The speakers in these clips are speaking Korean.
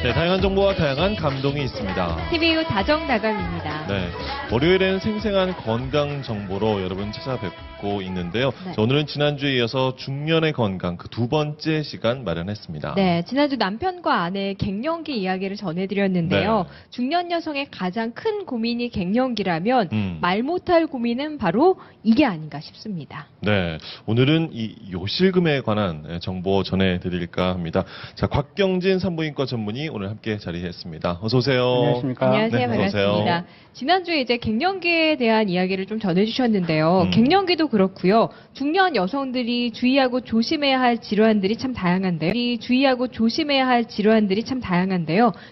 네, 다양한 정보와 다양한 감동이 있습니다. TVU 다정다감입니다. 네, 월요일에는 생생한 건강 정보로 여러분 찾아뵙고 있는데요. 네. 자, 오늘은 지난주에 이어서 중년의 건강 그 두 번째 시간 마련했습니다. 네, 지난주 남편과 아내의 갱년기 이야기를 전해드렸는데요. 네. 중년 여성의 가장 큰 고민이 갱년기라면 말 음. 못할 고민은 바로 이게 아닌가 싶습니다. 네, 오늘은 이 요실금에 관한 정보 전해드릴까 합니다. 자, 곽경진 산부인과 전문의 오늘 함께 자리했습니다. 어서 오세요. 안녕하십니까. 안녕하세요. 네, 어서 오세요. 반갑습니다. 지난주에 이제 갱년기에 대한 이야기를 좀 전해주셨는데요. 음. 갱년기도 그렇고요. 중년 여성들이 주의하고 조심해야 할 질환들이 참 다양한데요.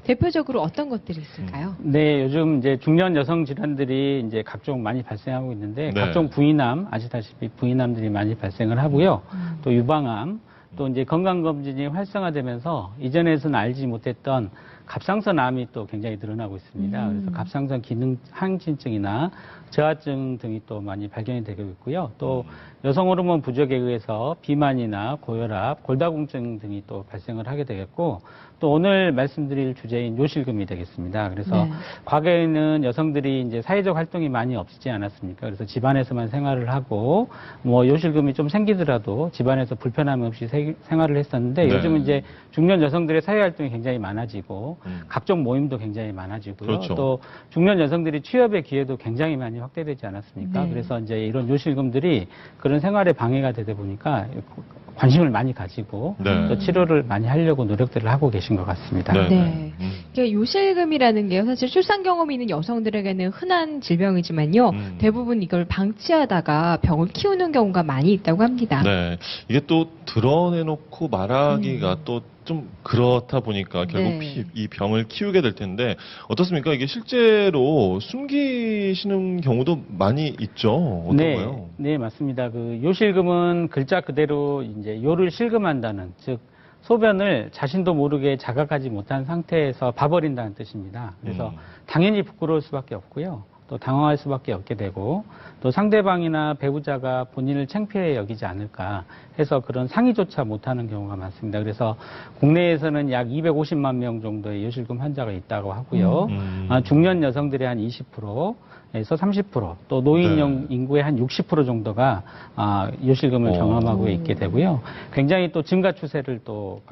대표적으로 어떤 것들이 있을까요? 네, 요즘 이제 중년 여성 질환들이 이제 각종 많이 발생하고 있는데 네. 각종 부인암 아시다시피 부인암들이 많이 발생을 하고요. 또 유방암, 또 이제 건강검진이 활성화되면서 이전에서는 알지 못했던 갑상선 암이 또 굉장히 늘어나고 있습니다. 그래서 갑상선 기능 항진증이나 저하증 등이 또 많이 발견이 되고 있고요. 또 여성 호르몬 부족에 의해서 비만이나 고혈압, 골다공증 등이 또 발생을 하게 되겠고, 또 오늘 말씀드릴 주제인 요실금이 되겠습니다. 그래서 네. 과거에는 여성들이 이제 사회적 활동이 많이 없지 않았습니까? 그래서 집안에서만 생활을 하고 뭐 요실금이 좀 생기더라도 집안에서 불편함 없이 생활을 했었는데 네. 요즘은 이제 중년 여성들의 사회 활동이 굉장히 많아지고 각종 모임도 굉장히 많아지고요. 그렇죠. 또 중년 여성들이 취업의 기회도 굉장히 많이 확대되지 않았습니까? 네. 그래서 이제 이런 요실금들이 그런 생활에 방해가 되다 보니까 관심을 많이 가지고 네. 또 치료를 많이 하려고 노력들을 하고 계신 것 같습니다. 네. 네. 이게 요실금이라는 게요. 사실 출산 경험이 있는 여성들에게는 흔한 질병이지만요. 대부분 이걸 방치하다가 병을 키우는 경우가 많이 있다고 합니다. 네, 이게 또 드러내놓고 말하기가 또 좀 그렇다 보니까 결국 네. 이 병을 키우게 될 텐데 어떻습니까? 이게 실제로 숨기시는 경우도 많이 있죠. 어떤가요? 네, 맞습니다. 그 요실금은 글자 그대로 이제 요를 실금한다는, 즉 소변을 자신도 모르게 자각하지 못한 상태에서 봐버린다는 뜻입니다. 그래서 당연히 부끄러울 수밖에 없고요. 또 당황할 수밖에 없게 되고, 또 상대방이나 배우자가 본인을 창피해 여기지 않을까 해서 그런 상의조차 못하는 경우가 많습니다. 그래서 국내에서는 약 250만 명 정도의 요실금 환자가 있다고 하고요. 중년 여성들의 한 20%에서 30%, 또 노인 네. 인구의 한 60% 정도가 요실금을 경험하고 있게 되고요. 굉장히 또 증가 추세를 또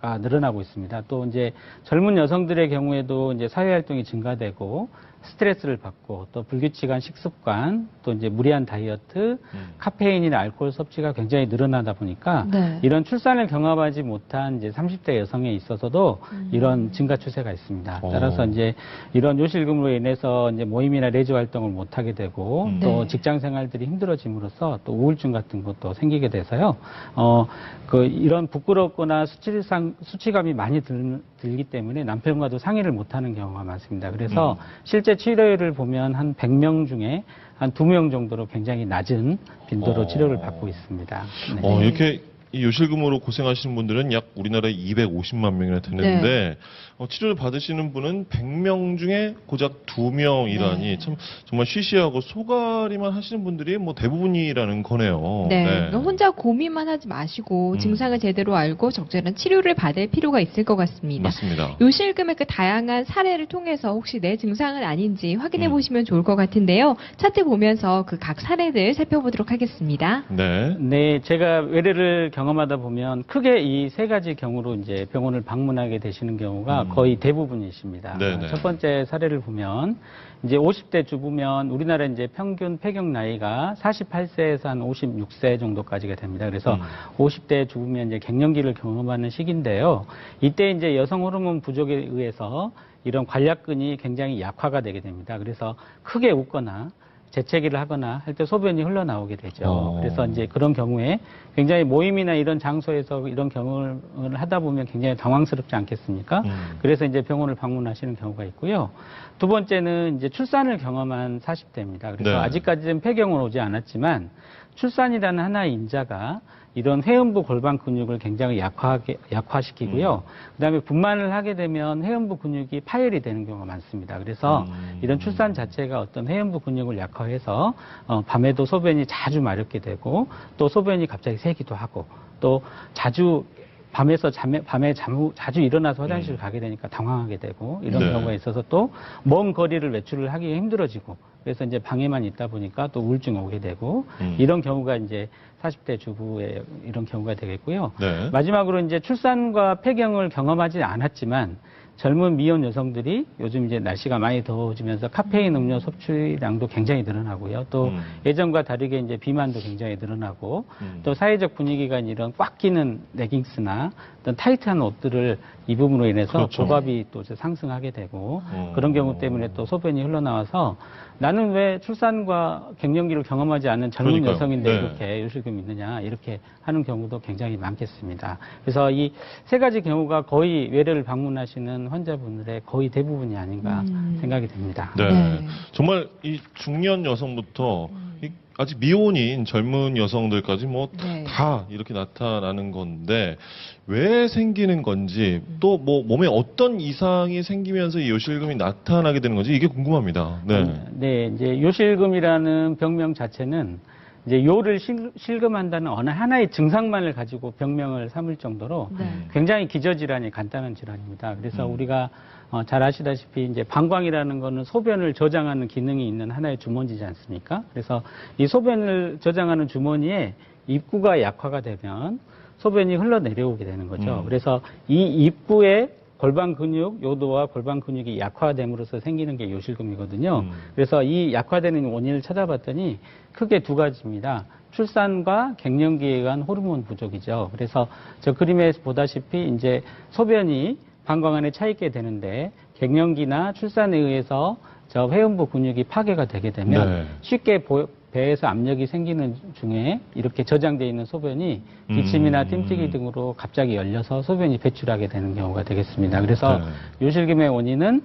가 늘어나고 있습니다. 또 이제 젊은 여성들의 경우에도 이제 사회 활동이 증가되고 스트레스를 받고 또 불규칙한 식습관, 또 이제 무리한 다이어트, 카페인이나 알코올 섭취가 굉장히 늘어나다 보니까 네. 이런 출산을 경험하지 못한 이제 30대 여성에 있어서도 이런 증가 추세가 있습니다. 따라서 이제 이런 요실금으로 인해서 이제 모임이나 레저 활동을 못 하게 되고 또 네. 직장 생활들이 힘들어짐으로써 또 우울증 같은 것도 생기게 돼서요. 이런 부끄럽거나 수치감이 많이 들기 때문에 남편과도 상의를 못하는 경우가 많습니다. 그래서 실제 치료율을 보면 한 100명 중에 한 2명 정도로 굉장히 낮은 빈도로 치료를 받고 있습니다. 네. 이렇게 이 요실금으로 고생하시는 분들은 약 우리나라에 250만 명이나 되는데 치료를 받으시는 분은 100명 중에 고작 2명이라니 네. 참 정말 쉬쉬하고 소가리만 하시는 분들이 뭐 대부분이라는 거네요. 네. 그러니까 혼자 고민만 하지 마시고 증상을 제대로 알고 적절한 치료를 받을 필요가 있을 것 같습니다. 맞습니다. 요실금의 그 다양한 사례를 통해서 혹시 내 증상은 아닌지 확인해 보시면 좋을 것 같은데요. 차트 보면서 그 각 사례들 살펴보도록 하겠습니다. 네. 네, 제가 외래를 경험하다 보면 크게 이 세 가지 경우로 이제 병원을 방문하게 되시는 경우가 거의 대부분이십니다. 네네. 첫 번째 사례를 보면 이제 50대 주부면 우리나라 이제 평균 폐경 나이가 48세에서 한 56세 정도까지가 됩니다. 그래서 50대 주부면 이제 갱년기를 경험하는 시기인데요. 이때 이제 여성 호르몬 부족에 의해서 이런 관략근이 굉장히 약화가 되게 됩니다. 그래서 크게 웃거나 재채기를 하거나 할 때 소변이 흘러나오게 되죠. 그래서 이제 그런 경우에 굉장히 모임이나 이런 장소에서 이런 경험을 하다 보면 굉장히 당황스럽지 않겠습니까? 그래서 이제 병원을 방문하시는 경우가 있고요. 두 번째는 이제 출산을 경험한 40대입니다. 그래서 네. 아직까지는 폐경은 오지 않았지만 출산이라는 하나의 인자가 이런 회음부 골반 근육을 굉장히 약화시키고요. 그다음에 분만을 하게 되면 회음부 근육이 파열이 되는 경우가 많습니다. 그래서 이런 출산 자체가 어떤 회음부 근육을 약화해서 밤에도 소변이 자주 마렵게 되고 또 소변이 갑자기 새기도 하고 또 자주 밤에 자주 일어나서 화장실을 가게 되니까 당황하게 되고 이런 네. 경우가 있어서 또 먼 거리를 외출을 하기가 힘들어지고 그래서 이제 방에만 있다 보니까 또 우울증이 오게 되고 이런 경우가 이제 40대 주부의 이런 경우가 되겠고요. 네. 마지막으로 이제 출산과 폐경을 경험하지 않았지만 젊은 미혼 여성들이 요즘 이제 날씨가 많이 더워지면서 카페인 음료 섭취량도 굉장히 늘어나고요. 또 예전과 다르게 이제 비만도 굉장히 늘어나고 또 사회적 분위기가 이런 꽉 끼는 레깅스나 어떤 타이트한 옷들을 입음으로 인해서 그렇죠. 고갑이 또 이제 상승하게 되고 그런 경우 때문에 또 소변이 흘러나와서 나는 왜 출산과 갱년기를 경험하지 않는 젊은 그러니까요. 여성인데 네. 이렇게 요실금이 있느냐 이렇게 하는 경우도 굉장히 많겠습니다. 그래서 이 세 가지 경우가 거의 외래를 방문하시는 환자분들의 거의 대부분이 아닌가 생각이 됩니다. 네. 네. 정말 이 중년 여성부터 이 아직 미혼인 젊은 여성들까지 뭐 다 네. 이렇게 나타나는 건데 왜 생기는 건지 또 뭐 몸에 어떤 이상이 생기면서 이 요실금이 나타나게 되는 건지 이게 궁금합니다. 네. 네, 이제 요실금이라는 병명 자체는 이제 요를 실금한다는 어느 하나의 증상만을 가지고 병명을 삼을 정도로 네. 굉장히 기저질환이 간단한 질환입니다. 그래서 우리가 잘 아시다시피 이제 방광이라는 거는 소변을 저장하는 기능이 있는 하나의 주머니지 않습니까? 그래서 이 소변을 저장하는 주머니에 입구가 약화가 되면 소변이 흘러내려오게 되는 거죠. 그래서 이 입구에 골반 근육, 요도와 골반 근육이 약화됨으로써 생기는 게 요실금이거든요. 그래서 이 약화되는 원인을 찾아봤더니 크게 두 가지입니다. 출산과 갱년기에 의한 호르몬 부족이죠. 그래서 저 그림에 보다시피 이제 소변이 방광 안에 차 있게 되는데 갱년기나 출산에 의해서 저 회음부 근육이 파괴가 되게 되면 네. 쉽게 배에서 압력이 생기는 중에 이렇게 저장되어 있는 소변이 기침이나 띵뛰기 등으로 갑자기 열려서 소변이 배출하게 되는 경우가 되겠습니다. 그래서 요실금의 원인은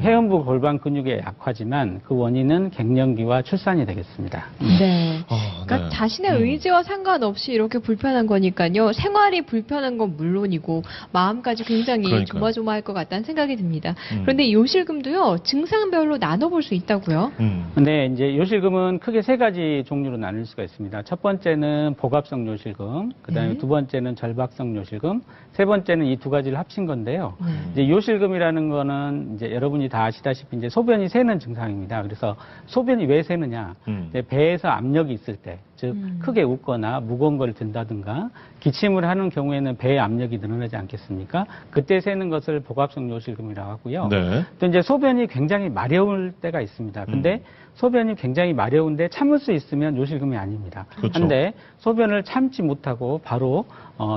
회음부 골반 근육의 약화지만 그 원인은 갱년기와 출산이 되겠습니다. 네. 아, 그러니까 네. 자신의 의지와 상관없이 이렇게 불편한 거니까요. 생활이 불편한 건 물론이고 마음까지 굉장히 그러니까요. 조마조마할 것 같다는 생각이 듭니다. 그런데 요실금도요. 증상별로 나눠볼 수 있다고요. 근데 이제 요실금은 크게 세 가지 종류로 나눌 수가 있습니다. 첫 번째는 복합성 요실금, 그다음에 네. 두 번째는 절박성 요실금, 세 번째는 이 두 가지를 합친 건데요. 네. 이제 요실금이라는 거는 이제 여러분이 다 아시다시피 이제 소변이 새는 증상입니다. 그래서 소변이 왜 새느냐? 이제 배에서 압력이 있을 때, 즉 크게 웃거나 무거운 걸 든다든가 기침을 하는 경우에는 배의 압력이 늘어나지 않겠습니까? 그때 새는 것을 복합성 요실금이라고 하고요. 네. 또 이제 소변이 굉장히 마려울 때가 있습니다. 근데 소변이 굉장히 마려운데 참을 수 있으면 요실금이 아닙니다. 그렇죠. 한데 소변을 참지 못하고 바로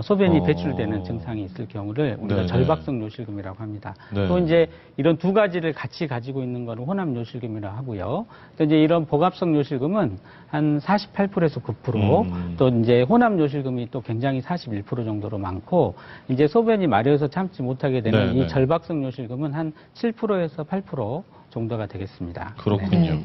소변이 어. 배출되는 증상이 있을 경우를 우리가 네네. 절박성 요실금이라고 합니다. 네. 또 이제 이런 두 가지를 같이 가지고 있는 거는 혼합 요실금이라고 하고요. 또 이제 이런 복합성 요실금은 한 48%에서 9%, 또 이제 혼합 요실금이 또 굉장히 41% 정도로 많고, 이제 소변이 마려워서 참지 못하게 되는 네네. 이 절박성 요실금은 한 7%에서 8% 정도가 되겠습니다. 그렇군요. 네.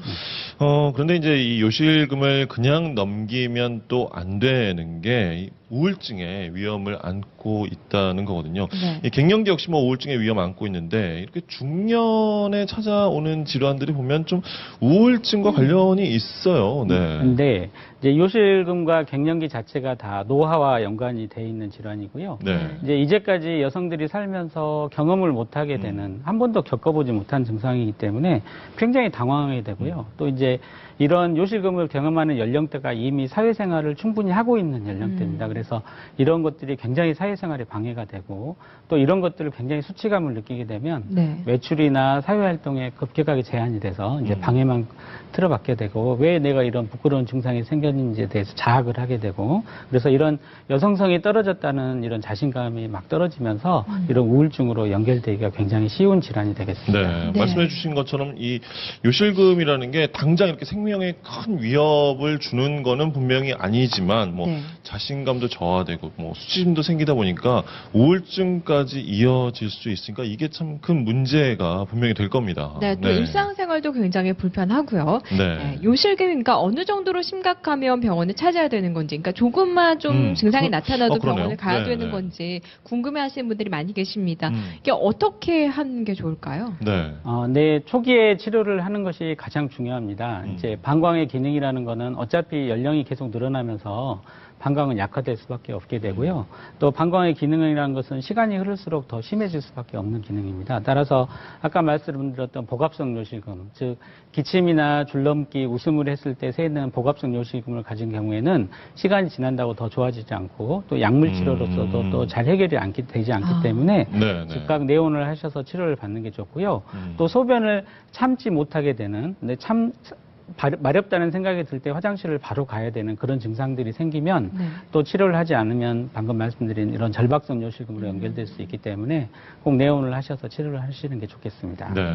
그런데 이제 이 요실금을 그냥 넘기면 또 안 되는 게이 우울증의 위험을 안고 있다는 거거든요. 네. 이 갱년기 역시 뭐 우울증의 위험 안고 있는데 이렇게 중년에 찾아오는 질환들이 보면 좀 우울증과 관련이 있어요. 네. 근데 이제 요실금과 갱년기 자체가 다 노화와 연관이 돼 있는 질환이고요. 네. 이제 이제까지 여성들이 살면서 경험을 못하게 되는 한 번도 겪어보지 못한 증상이기 때문에 굉장히 당황하게 되고요. 또 이제 이런 요실금을 경험하는 연령대가 이미 사회생활을 충분히 하고 있는 연령대입니다. 그래서 이런 것들이 굉장히 사회생활에 방해가 되고 또 이런 것들을 굉장히 수치감을 느끼게 되면 네. 외출이나 사회활동에 급격하게 제한이 돼서 이제 방해만 틀어받게 되고 왜 내가 이런 부끄러운 증상이 생겼는지에 대해서 자학을 하게 되고 그래서 이런 여성성이 떨어졌다는 이런 자신감이 막 떨어지면서 이런 우울증으로 연결되기가 굉장히 쉬운 질환이 되겠습니다. 네, 네. 말씀해 주신 것처럼 이 요실금이라는 게 당장 이렇게 생명에 큰 위협을 주는 거는 분명히 아니지만 뭐 네. 자신감도 저하되고 뭐 수치심도 생기다 보니까 우울증까지 이어질 수 있으니까 이게 참 큰 문제가 분명히 될 겁니다. 네, 또 일상생활도 굉장히 불편하고요. 네. 네, 요실금이니까 어느 정도로 심각하면 병원을 찾아야 되는 건지, 그러니까 조금만 좀 증상이 나타나도 그러네요. 병원을 가야 네, 되는 네. 건지 궁금해하시는 분들이 많이 계십니다. 이게 어떻게 하는 게 좋을까요? 네. 네, 초기에 치료를 하는 것이 가장 중요합니다. 이제 방광의 기능이라는 거는 어차피 연령이 계속 늘어나면서 방광은 약화될 수밖에 없게 되고요. 또 방광의 기능이라는 것은 시간이 흐를수록 더 심해질 수밖에 없는 기능입니다. 따라서 아까 말씀드렸던 복합성 요실금, 즉 기침이나 줄넘기, 웃음을 했을 때 새는 복합성 요실금을 가진 경우에는 시간이 지난다고 더 좋아지지 않고 또 약물 치료로서도 또 잘 해결이 되지 않기 때문에 네, 네. 즉각 내원을 하셔서 치료를 받는 게 좋고요. 또 소변을 참지 못하게 되는, 근데 마렵다는 생각이 들 때 화장실을 바로 가야 되는 그런 증상들이 생기면 네. 또 치료를 하지 않으면 방금 말씀드린 이런 절박성 요실금으로 연결될 수 있기 때문에 꼭 내원을 하셔서 치료를 하시는 게 좋겠습니다. 네.